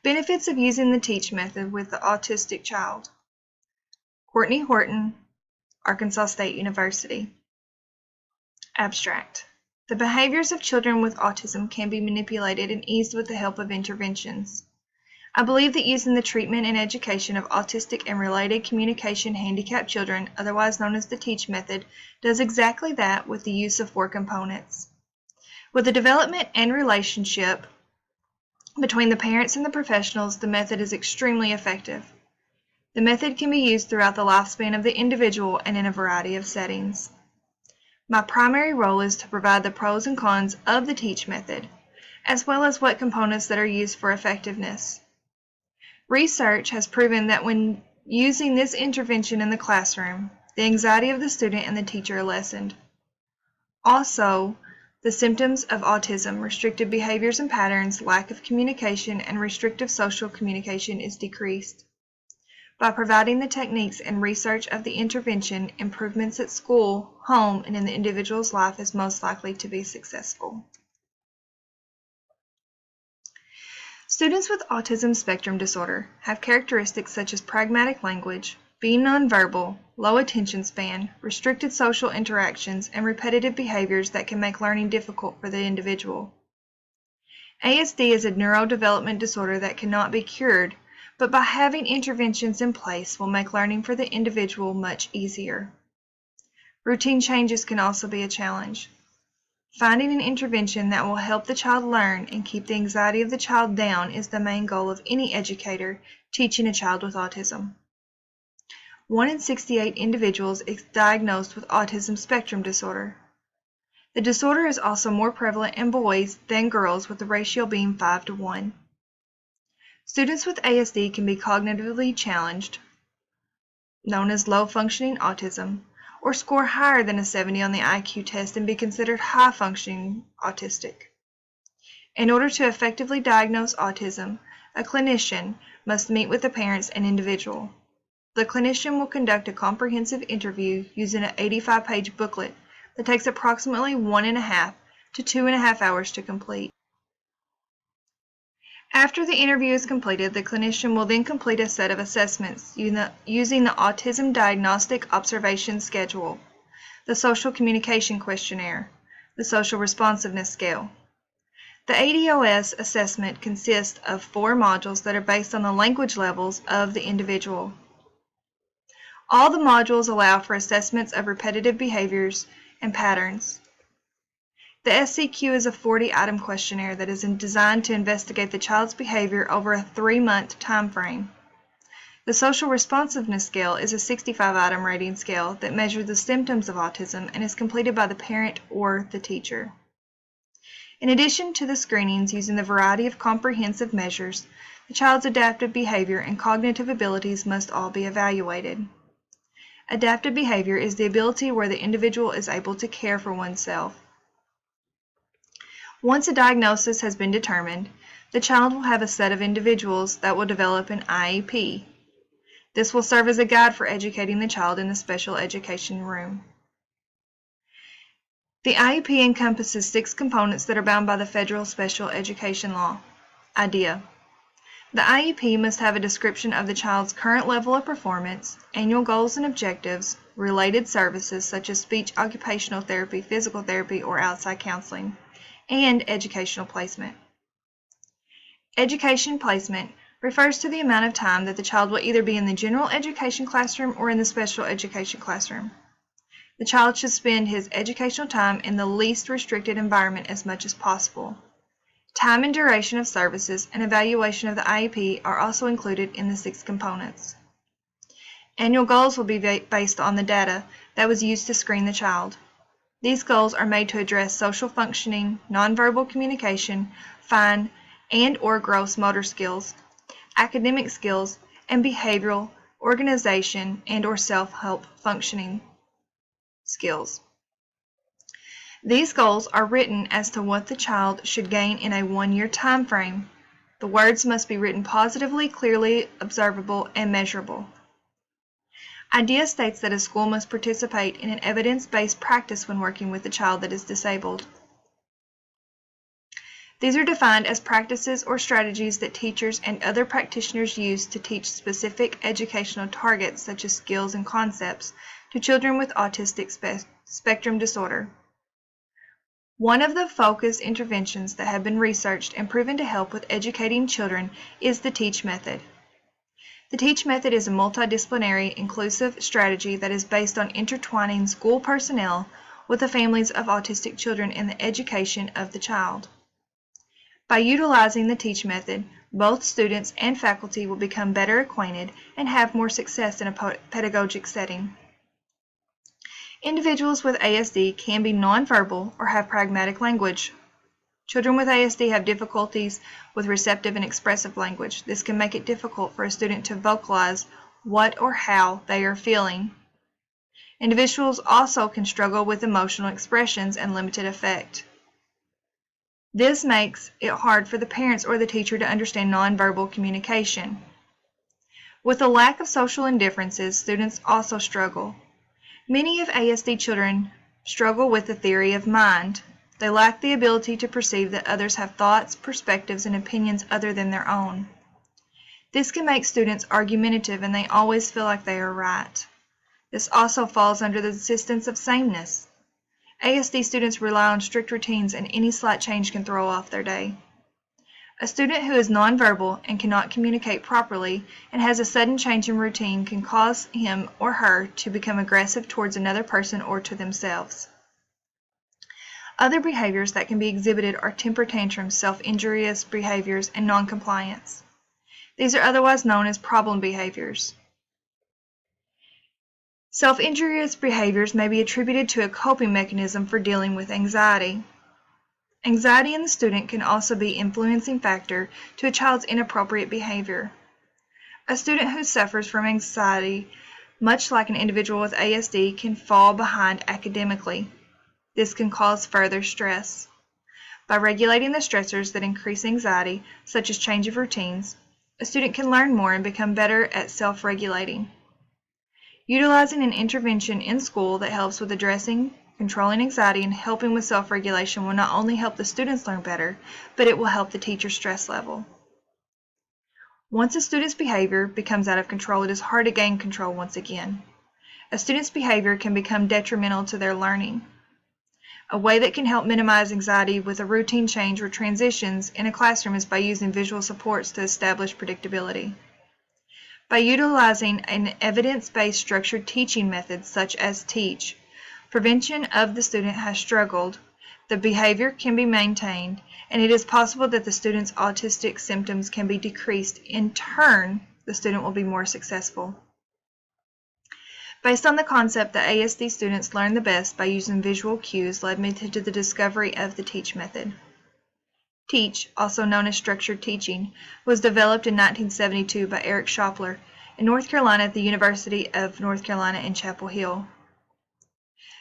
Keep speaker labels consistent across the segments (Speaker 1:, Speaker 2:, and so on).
Speaker 1: Benefits of using the TEACCH method with the autistic child. Courtney Horton, Arkansas State University. Abstract. The behaviors of children with autism can be manipulated and eased with the help of interventions. I believe that using the treatment and education of autistic and related communication handicapped children, otherwise known as the TEACCH method, does exactly that with the use of 4 components. With the development and relationship between the parents and the professionals, the method is extremely effective. The method can be used throughout the lifespan of the individual and in a variety of settings. My primary role is to provide the pros and cons of the TEACCH method, as well as what components that are used for effectiveness. Research has proven that when using this intervention in the classroom, the anxiety of the student and the teacher are lessened. Also, the symptoms of autism, restrictive behaviors and patterns, lack of communication, and restrictive social communication is decreased. By providing the techniques and research of the intervention, improvements at school, home, and in the individual's life is most likely to be successful. Students with autism spectrum disorder have characteristics such as pragmatic language, being nonverbal, low attention span, restricted social interactions, and repetitive behaviors that can make learning difficult for the individual. ASD is a neurodevelopment disorder that cannot be cured, but by having interventions in place will make learning for the individual much easier. Routine changes can also be a challenge. Finding an intervention that will help the child learn and keep the anxiety of the child down is the main goal of any educator teaching a child with autism. 1 in 68 individuals is diagnosed with autism spectrum disorder. The disorder is also more prevalent in boys than girls, with the ratio being 5:1. Students with ASD can be cognitively challenged, known as low-functioning autism, or score higher than a 70 on the IQ test and be considered high-functioning autistic. In order to effectively diagnose autism, a clinician must meet with the parents and individual. The clinician will conduct a comprehensive interview using an 85-page booklet that takes approximately 1.5 to 2.5 hours to complete. After the interview is completed, the clinician will then complete a set of assessments using the Autism Diagnostic Observation Schedule, the Social Communication Questionnaire, the Social Responsiveness Scale. The ADOS assessment consists of 4 modules that are based on the language levels of the individual. All the modules allow for assessments of repetitive behaviors and patterns. The SCQ is a 40-item questionnaire that is designed to investigate the child's behavior over a 3-month time frame. The Social Responsiveness Scale is a 65-item rating scale that measures the symptoms of autism and is completed by the parent or the teacher. In addition to the screenings using the variety of comprehensive measures, the child's adaptive behavior and cognitive abilities must all be evaluated. Adaptive behavior is the ability where the individual is able to care for oneself. Once a diagnosis has been determined, the child will have a set of individuals that will develop an IEP. This will serve as a guide for educating the child in the special education room. The IEP encompasses 6 components that are bound by the federal special education law. IDEA. The IEP must have a description of the child's current level of performance, annual goals and objectives, related services such as speech, occupational therapy, physical therapy, or outside counseling, and educational placement. Education placement refers to the amount of time that the child will either be in the general education classroom or in the special education classroom. The child should spend his educational time in the least restricted environment as much as possible. Time and duration of services and evaluation of the IEP are also included in the 6 components. Annual goals will be based on the data that was used to screen the child. These goals are made to address social functioning, nonverbal communication, fine and/or gross motor skills, academic skills, and behavioral, organization, and/or self-help functioning skills. These goals are written as to what the child should gain in a 1-year time frame. The words must be written positively, clearly observable, and measurable. IDEA states that a school must participate in an evidence-based practice when working with a child that is disabled. These are defined as practices or strategies that teachers and other practitioners use to teach specific educational targets such as skills and concepts to children with autistic spectrum disorder. One of the focused interventions that have been researched and proven to help with educating children is the TEACCH method. The TEACCH method is a multidisciplinary, inclusive strategy that is based on intertwining school personnel with the families of autistic children in the education of the child. By utilizing the TEACCH method, both students and faculty will become better acquainted and have more success in a pedagogic setting. Individuals with ASD can be nonverbal or have pragmatic language. Children with ASD have difficulties with receptive and expressive language. This can make it difficult for a student to vocalize what or how they are feeling. Individuals also can struggle with emotional expressions and limited affect. This makes it hard for the parents or the teacher to understand nonverbal communication. With a lack of social indifferences, students also struggle. Many of ASD children struggle with the theory of mind. They lack the ability to perceive that others have thoughts, perspectives, and opinions other than their own. This can make students argumentative and they always feel like they are right. This also falls under the insistence of sameness. ASD students rely on strict routines and any slight change can throw off their day. A student who is nonverbal and cannot communicate properly and has a sudden change in routine can cause him or her to become aggressive towards another person or to themselves. Other behaviors that can be exhibited are temper tantrums, self-injurious behaviors, and noncompliance. These are otherwise known as problem behaviors. Self-injurious behaviors may be attributed to a coping mechanism for dealing with anxiety. Anxiety in the student can also be an influencing factor to a child's inappropriate behavior. A student who suffers from anxiety, much like an individual with ASD, can fall behind academically. This can cause further stress. By regulating the stressors that increase anxiety, such as change of routines, a student can learn more and become better at self-regulating. Utilizing an intervention in school that helps with addressing, controlling anxiety, and helping with self-regulation will not only help the students learn better, but it will help the teacher's stress level. Once a student's behavior becomes out of control, it is hard to gain control once again. A student's behavior can become detrimental to their learning. A way that can help minimize anxiety with a routine change or transitions in a classroom is by using visual supports to establish predictability. By utilizing an evidence-based structured teaching method such as TEACCH, prevention of the student has struggled, the behavior can be maintained, and it is possible that the student's autistic symptoms can be decreased. In turn, the student will be more successful. Based on the concept that ASD students learn the best by using visual cues led me to the discovery of the TEACCH method. TEACCH, also known as structured teaching, was developed in 1972 by Eric Schopler in North Carolina at the University of North Carolina in Chapel Hill.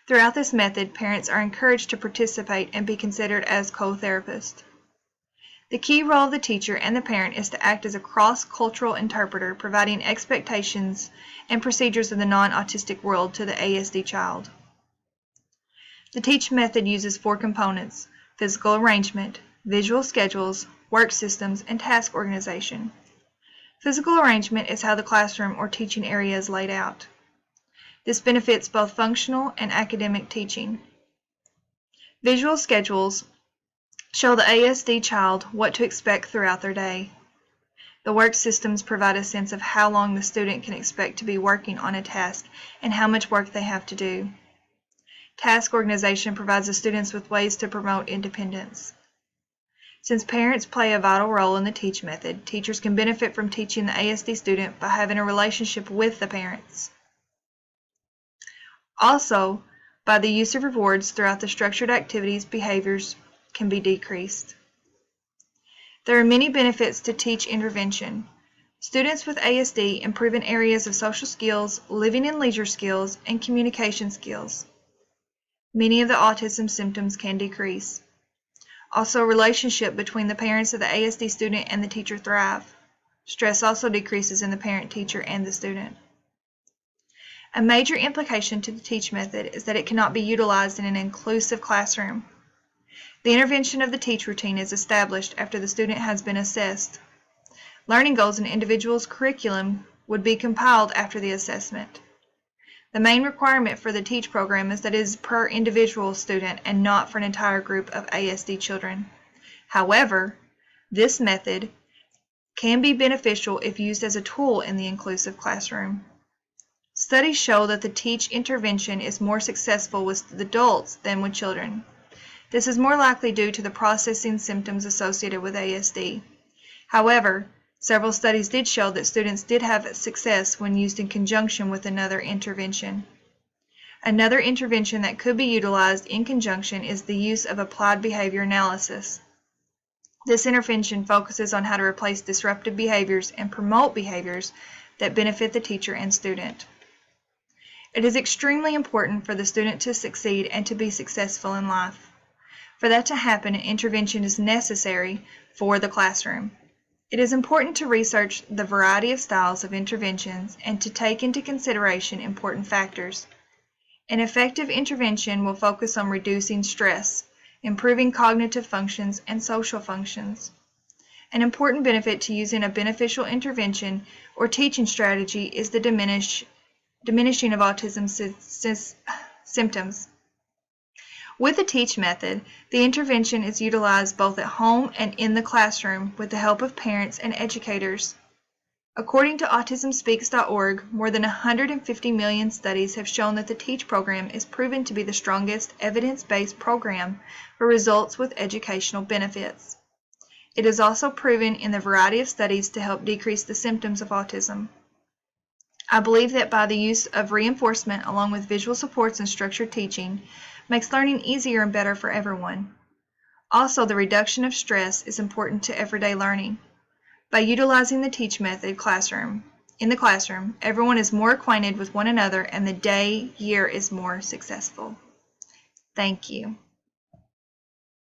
Speaker 1: Throughout this method, parents are encouraged to participate and be considered as co-therapists. The key role of the teacher and the parent is to act as a cross-cultural interpreter, providing expectations and procedures of the non-autistic world to the ASD child. The TEACCH method uses 4 components: physical arrangement, visual schedules, work systems, and task organization. Physical arrangement is how the classroom or teaching area is laid out. This benefits both functional and academic teaching. Visual schedules show the ASD child what to expect throughout their day. The work systems provide a sense of how long the student can expect to be working on a task and how much work they have to do. Task organization provides the students with ways to promote independence. Since parents play a vital role in the TEACCH method, teachers can benefit from teaching the ASD student by having a relationship with the parents. Also, by the use of rewards throughout the structured activities, behaviors can be decreased. There are many benefits to TEACCH intervention. Students with ASD improve in areas of social skills, living and leisure skills, and communication skills. Many of the autism symptoms can decrease. Also, relationship between the parents of the ASD student and the teacher thrive. Stress also decreases in the parent, teacher, and the student. A major implication to the TEACCH method is that it cannot be utilized in an inclusive classroom. The intervention of the TEACCH routine is established after the student has been assessed. Learning goals and individual's curriculum would be compiled after the assessment. The main requirement for the TEACCH program is that it is per individual student and not for an entire group of ASD children. However, this method can be beneficial if used as a tool in the inclusive classroom. Studies show that the TEACCH intervention is more successful with adults than with children. This is more likely due to the processing symptoms associated with ASD. However, several studies did show that students did have success when used in conjunction with another intervention. Another intervention that could be utilized in conjunction is the use of applied behavior analysis. This intervention focuses on how to replace disruptive behaviors and promote behaviors that benefit the teacher and student. It is extremely important for the student to succeed and to be successful in life. For that to happen, an intervention is necessary for the classroom. It is important to research the variety of styles of interventions and to take into consideration important factors. An effective intervention will focus on reducing stress, improving cognitive functions and social functions. An important benefit to using a beneficial intervention or teaching strategy is the diminishing of autism symptoms. With the TEACCH method, the intervention is utilized both at home and in the classroom with the help of parents and educators. According to autismspeaks.org, more than 150 million studies have shown that the TEACCH program is proven to be the strongest evidence-based program for results with educational benefits. It is also proven in the variety of studies to help decrease the symptoms of autism. I believe that by the use of reinforcement along with visual supports and structured teaching makes learning easier and better for everyone. Also, the reduction of stress is important to everyday learning. By utilizing the TEACCH method in the classroom, everyone is more acquainted with one another and the year is more successful. Thank you.